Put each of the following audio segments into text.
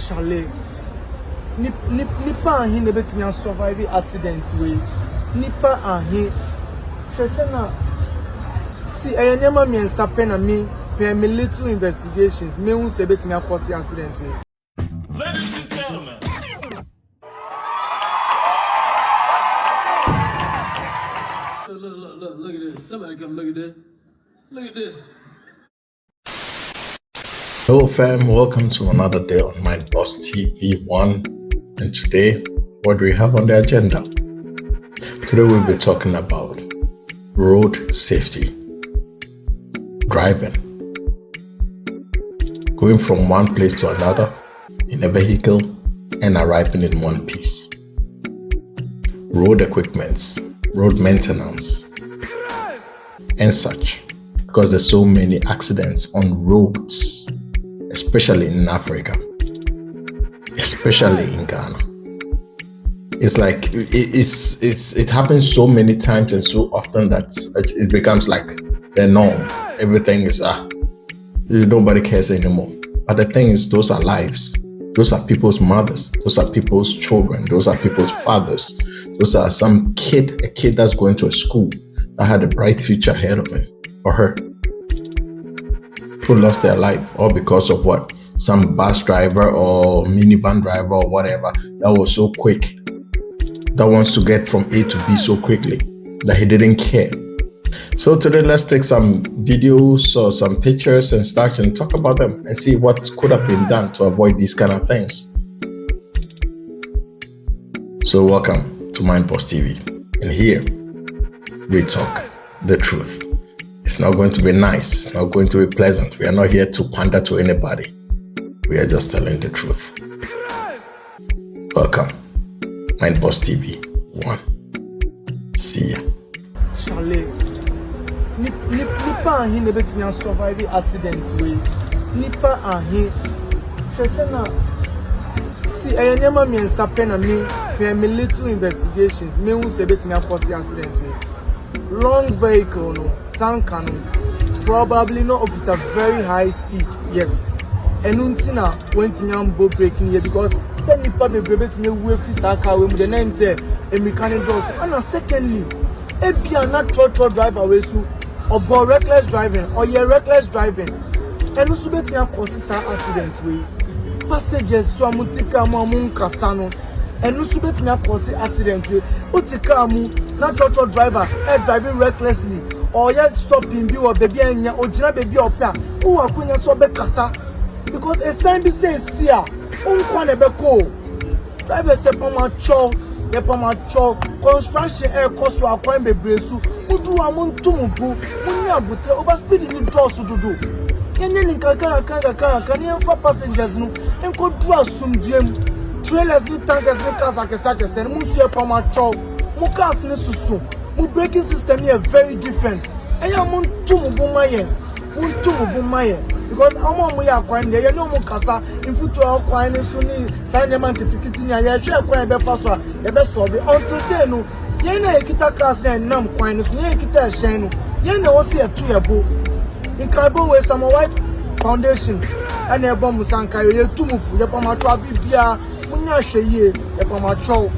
Charlie. Nipa ahi nebeti nya survive accident way. Nipa ahi. Shesena. See, nyama mi ensape na mi little investigations. Me hu se beti nya cause accident way. Ladies and gentlemen. Look at this. Somebody come look at this. Look at this. Hello fam, welcome to another day on Mind Boss TV 1. And today, what do we have on the agenda? Today we'll be talking about road safety, driving, going from one place to another in a vehicle and arriving in one piece, road equipments, road maintenance, and such, because there's so many accidents on roads, especially in Africa, especially in Ghana. It's like it happens so many times and so often that it becomes like the norm. Everything is nobody cares anymore. But the thing is, those are lives. Those are people's mothers. Those are people's children. Those are people's fathers. Those are a kid that's going to a school that had a bright future ahead of him or her, who lost their life, all because of what? Some bus driver or minivan driver or whatever that was so quick, that wants to get from A to B so quickly that he didn't care. So today, let's take some videos or some pictures and start and talk about them and see what could have been done to avoid these kind of things. So welcome to Mind Boss TV. And here, we talk the truth. It's not going to be nice. It's not going to be pleasant. We are not here to pander to anybody. We are just telling the truth. Welcome. Mind Boss TV 1. See ya. Charlie. Nipa ahi nebeti nya survive accident way. Nipa ahi. Shesena. See, nyama mi ensape na mi little investigations. Me hu se beti nya cause accident way. Long vehicle no. Tanker no. Probably not up with a very high speed. Yes. Enuntina went nyambo breaking here because say nipa bebrebe ti me we fi saka we mu the name say a mechanic does. And secondly, ebia na trotro driver we su obo reckless driving or ye reckless driving. Enu su beti ya cause sa accident we. Passengers so amutika mu nkasa no. Enu su beti ya cause accident we. Utika mu na trotro driver driving recklessly or ye stopping bi or baby enya ogina baby opa. Who akonya so be kasa. Because a sign be says here, unkwane beko. Driver say pamacho, ye pamacho. Construction air cost wa kwan bebresu. Mudu amuntu mubu, munya butre overspeed ni draw sududu. Yenye ni kaka ni enfa passengers no. Enko draw sumdiem. Trailers ni tankers ni kasa kesa ni musu ye pamacho. Mukas ni susu. Mu braking system here very different. Eya muntu mubu maye. Muntu mubu maye. Because amo ya kwan de ye no mu kasa infutu kwan ni so ni sanye man kitikiti ni ya hwe kwan be fa so a ye be so be until then no ye na ekita cars na nam kwan ni so ye ekita ehyen no ye na wo se etu ye bo in carbon we some white foundation and e bom sanka ye tumufu ye pamacho abibia munya hwe ye ye pamacho.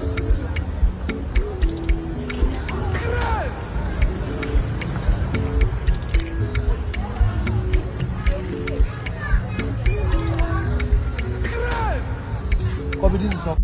This is not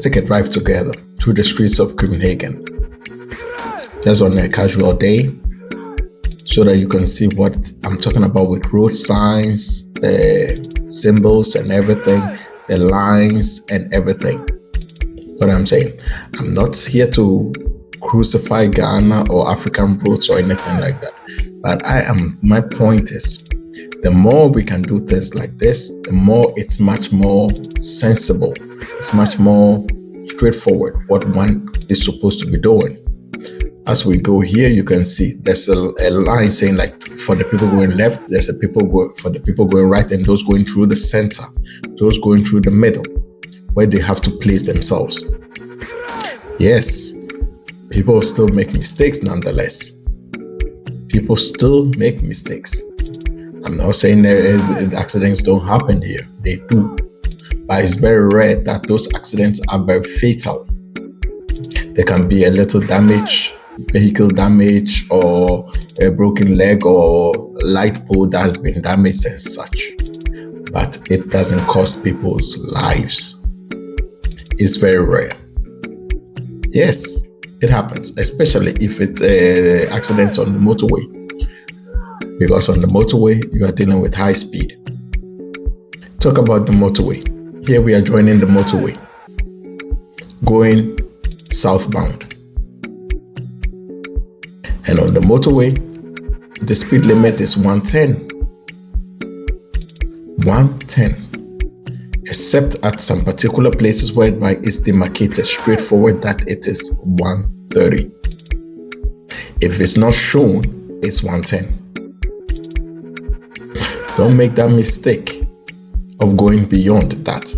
take a drive together through the streets of Copenhagen, just on a casual day, so that you can see what I'm talking about with road signs, symbols and everything, the lines and everything. What I'm saying, I'm not here to crucify Ghana or African roots or anything like that. But my point is, the more we can do things like this, the more it's much more sensible. It's much more straightforward what one is supposed to be doing. As we go here, you can see there's a line saying like for the people going left, there's for the people going right, and those going through the center, those going through the middle, where they have to place themselves. Yes, people still make mistakes nonetheless. People still make mistakes. I'm not saying that accidents don't happen here. They do. But it's very rare that those accidents are very fatal. There can be a little damage, vehicle damage, or a broken leg or light pole that has been damaged and such. But it doesn't cost people's lives. It's very rare. Yes, it happens, especially if it's accidents on the motorway. Because on the motorway, you are dealing with high speed. Talk about the motorway. Here we are joining the motorway, going southbound. And on the motorway, the speed limit is 110. 110. Except at some particular places where it's demarcated straightforward that it is 130. If it's not shown, it's 110. Don't make that mistake of going beyond that,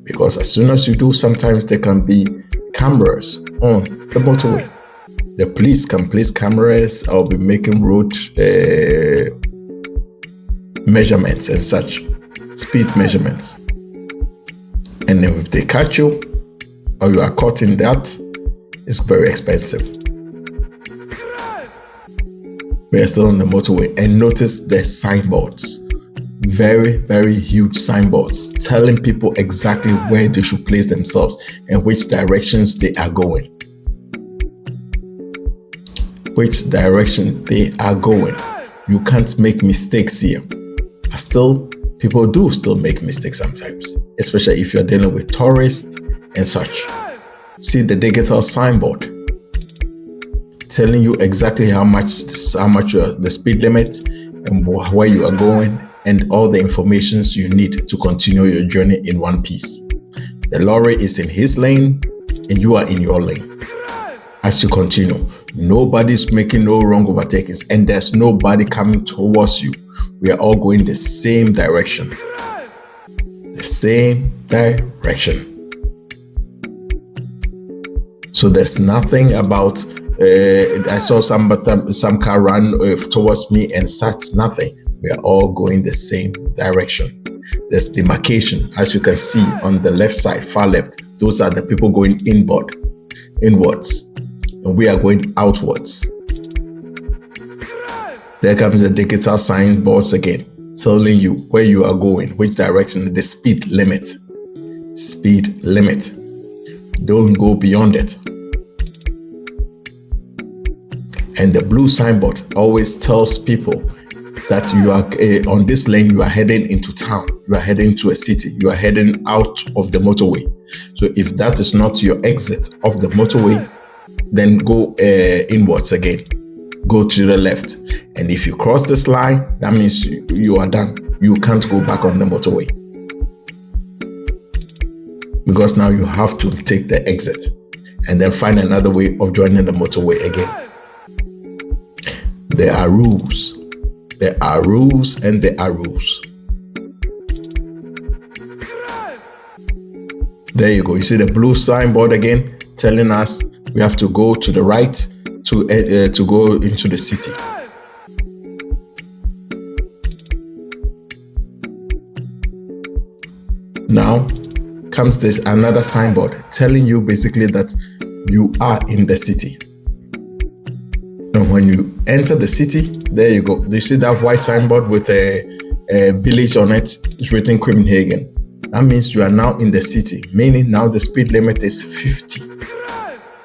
because as soon as you do, sometimes there can be cameras on the motorway. The police can place cameras or be making road measurements and such, speed measurements. And then if they catch you or you are caught in that, it's very expensive. We are still on the motorway, and notice the signboards. Very, very huge signboards telling people exactly where they should place themselves and which directions they are going. Which direction they are going. You can't make mistakes here. People do still make mistakes sometimes, especially if you're dealing with tourists and such. See the digital signboard telling you exactly how much the speed limit and where you are going, and all the information you need to continue your journey in one piece. The lorry is in his lane and you are in your lane. As you continue, nobody's making no wrong overtakings, and there's nobody coming towards you. We are all going the same direction. The same direction. So there's nothing about I saw some car run towards me and such, nothing. We are all going the same direction. There's demarcation, as you can see on the left side, far left. Those are the people going inwards, and we are going outwards. There comes the digital signboards again, telling you where you are going, which direction, the speed limit. Speed limit. Don't go beyond it. And the blue signboard always tells people that you are on this lane, you are heading into town, you are heading to a city, you are heading out of the motorway. So if that is not your exit of the motorway, then go inwards again. Go to the left. And if you cross this line, that means you are done. You can't go back on the motorway. Because now you have to take the exit and then find another way of joining the motorway again. There are rules. There are rules and there are rules. There you go. You see the blue signboard again telling us we have to go to the right to go into the city. Now comes this another signboard telling you basically that you are in the city. And when you enter the city, there you go. You see that white signboard with a village on it? It's written Copenhagen. That means you are now in the city, meaning now the speed limit is 50.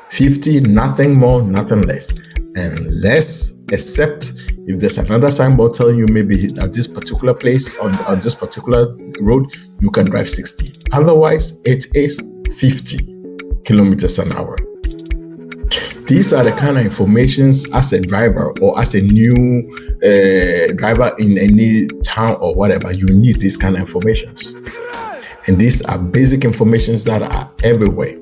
50, nothing more, nothing less. Unless, except If there's another signboard telling you maybe at this particular place on this particular road, you can drive 60. Otherwise, it is 50 kilometers an hour. These are the kind of informations as a driver or as a new driver in any town or whatever, you need these kind of informations. And these are basic informations that are everywhere.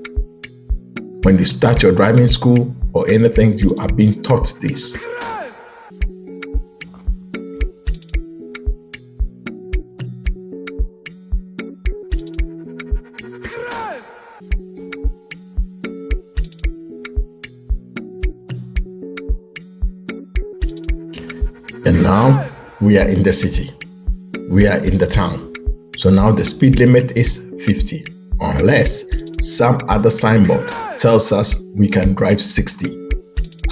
When you start your driving school or anything, you are being taught this. And now we are in the city. We are in the town. So now the speed limit is 50, unless some other signboard tells us we can drive 60.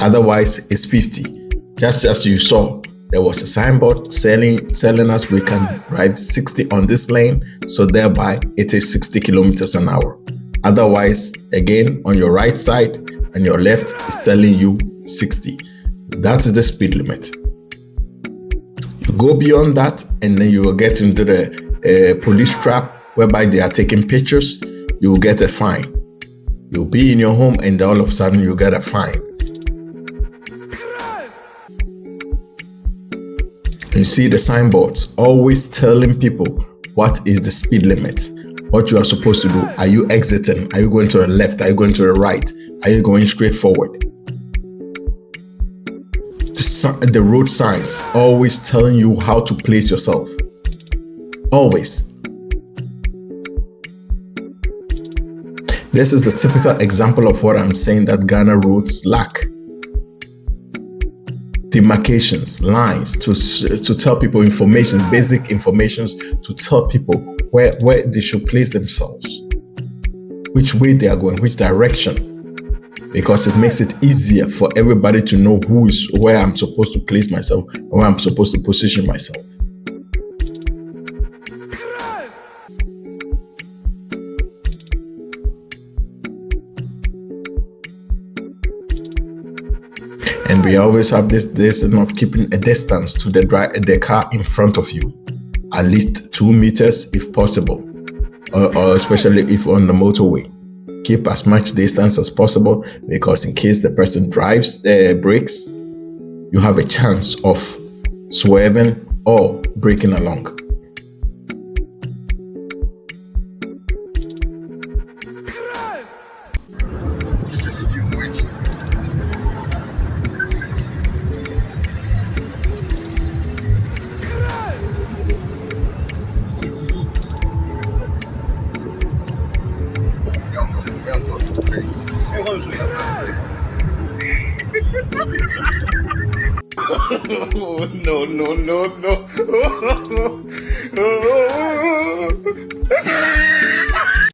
Otherwise, it's 50. Just as you saw, there was a signboard telling us we can drive 60 on this lane, so thereby it is 60 kilometers an hour. Otherwise, again, on your right side and your left is telling you 60. That is the speed limit. You go beyond that, and then you will get into the police trap whereby they are taking pictures. You will get a fine. You'll be in your home and all of a sudden you get a fine. You see the signboards always telling people what is the speed limit, what you are supposed to do. Are you exiting? Are you going to the left? Are you going to the right? Are you going straight forward? The road signs always telling you how to place yourself. Always. This is the typical example of what I'm saying that Ghana roads lack. Demarcations, lines to tell people information, basic informations to tell people where they should place themselves, which way they are going, which direction. Because it makes it easier for everybody to know where I'm supposed to place myself, where I'm supposed to position myself. And we always have this of keeping a distance to the car in front of you, at least 2 meters if possible, or especially if on the motorway. Keep as much distance as possible, because in case the person brakes, you have a chance of swerving or braking along. Oh, no.